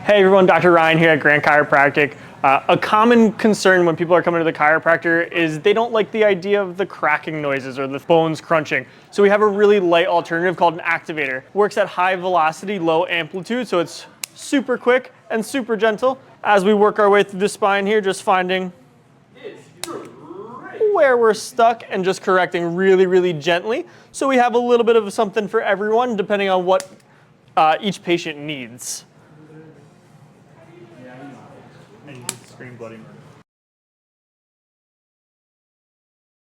Hey everyone, Dr. Ryan here at Grant Chiropractic. A common concern when people are coming to the chiropractor is they don't like the idea of the cracking noises or the bones crunching. So we have a really light alternative called an activator. Works at high velocity, low amplitude, so it's super quick and super gentle. As we work our way through the spine here, just finding where we're stuck and just correcting really, really gently. So we have a little bit of something for everyone depending on what each patient needs. Screen bloody.